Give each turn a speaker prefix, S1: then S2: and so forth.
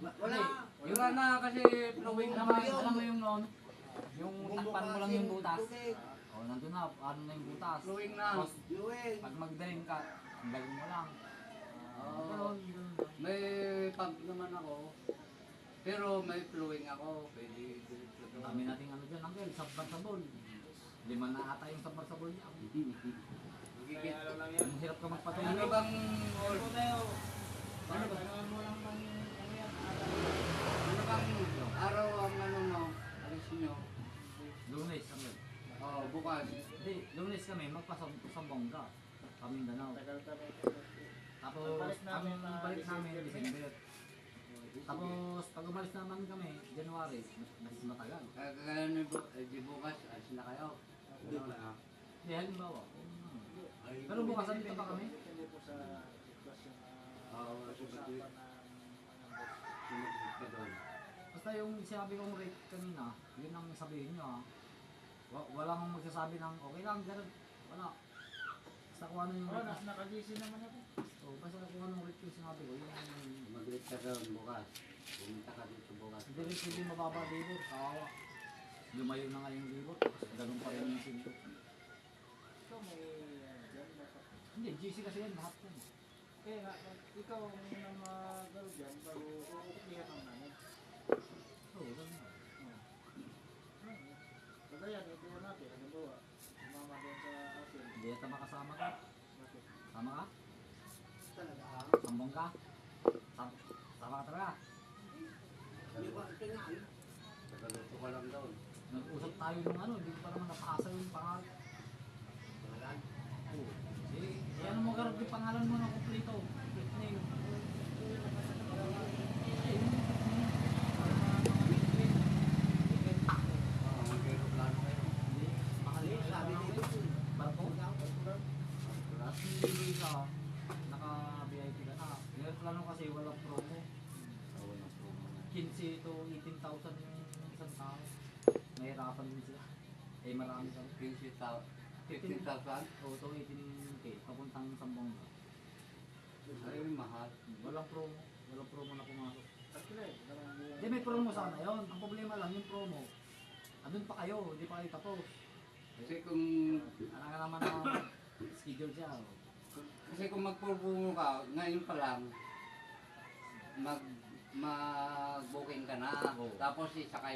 S1: Wala.
S2: Wala na kasi flowing naman. Alam mo yung noon? Yung takpan mo lang yung butas. O, nandun na. Ano na yung butas? Flowing na. Tapos,
S1: Luwing.
S2: pag mag-drain ka, tanggalin mo lang.
S3: Oo. May pump naman ako. Pero may flowing ako. Pwede diretso
S2: Ang
S3: doon.
S2: dami nating ano dyan, Uncle. Submersible. 5 na ata yung submersible niya.
S3: Magigit.
S2: Ang hirap ka magpatuloy.
S3: Ano bang old?
S2: Ano ba?
S3: Ano bang araw ang ano mo? Alis nyo?
S2: Lunes kami.
S3: Oo, bukas.
S2: Hindi, Lunes kami, magpasambong ka. Mindanao. Tapos, ang balik namin, December. Tapos, pag umalis naman kami, January, mas matagal.
S3: Kaya di bukas, alis na kayo. Di ba?
S2: Hindi, halimbawa. Pero bukas, andito pa kami.
S3: Oo, sumagot ka doon.
S2: Basta yung sinabi kong rate kanina, yun ang sabihin nyo ha. Walang magsasabi ng okay lang, ganun. Wala. Basta kung ano yung rate.
S4: Naka-GC naman ako.
S2: Basta kung anong rate yung sinabi ko, yun ang...
S3: Mag-ulit ka doon bukas. Pumunta ka dito bukas.
S2: Hindi rin pwede mababa libot, kawawa. Lumayo na nga yung libot, tapos ganun pa rin yung sinto.
S4: Ikaw may dyan.
S2: Hindi, GC kasi yan, lahat yan.
S4: Kaya nga, ikaw ang unang magaro dyan, bago kukuklihan ang namin.
S2: Oo, ganun nga.
S4: Kagaya, ito natin, ano ba? Sumama doon sa atin.
S2: Hindi yata makasama ka.
S4: Bakit?
S2: Sama ka?
S1: Talaga.
S2: Sambong ka? Sama ka talaga?
S1: Hindi ko tinaan.
S3: Tagaluto ka lang doon.
S2: Nag-usap tayo nung ano, hindi ko pa naman napasa yung pangalan.
S1: Talagaan.
S2: Oo. Ano mo garap yung pangalan mo na kompleto? Complete name.
S3: Oo, mag-aeroplano kayo.
S2: Hindi, mahal yung
S1: Sabi
S2: sabi
S1: dito.
S2: Barko?
S3: Wala.
S2: Hindi ka, naka-VIP ka na. Yung plano kasi walang promo.
S3: Oo, walang promo na.
S2: 15 to 18,000 yung isang tao. Nahirapan din sila. Eh marami kami.
S3: 15,000?
S2: O to 18K, papuntang Sambonga.
S3: Ay, mahal.
S2: Walang promo. Walang promo na pumasok.
S4: Actually,
S2: Hindi, may promo sana yun. Ang problema lang yung promo. Andun pa kayo, hindi pa kayo tapos.
S3: Kasi kung
S2: Alam ka naman na schedule siya. Oh.
S3: kasi kung magpurpungo ka, ngayon pa lang mag-booking ka na.
S2: Oo.
S3: Tapos isakay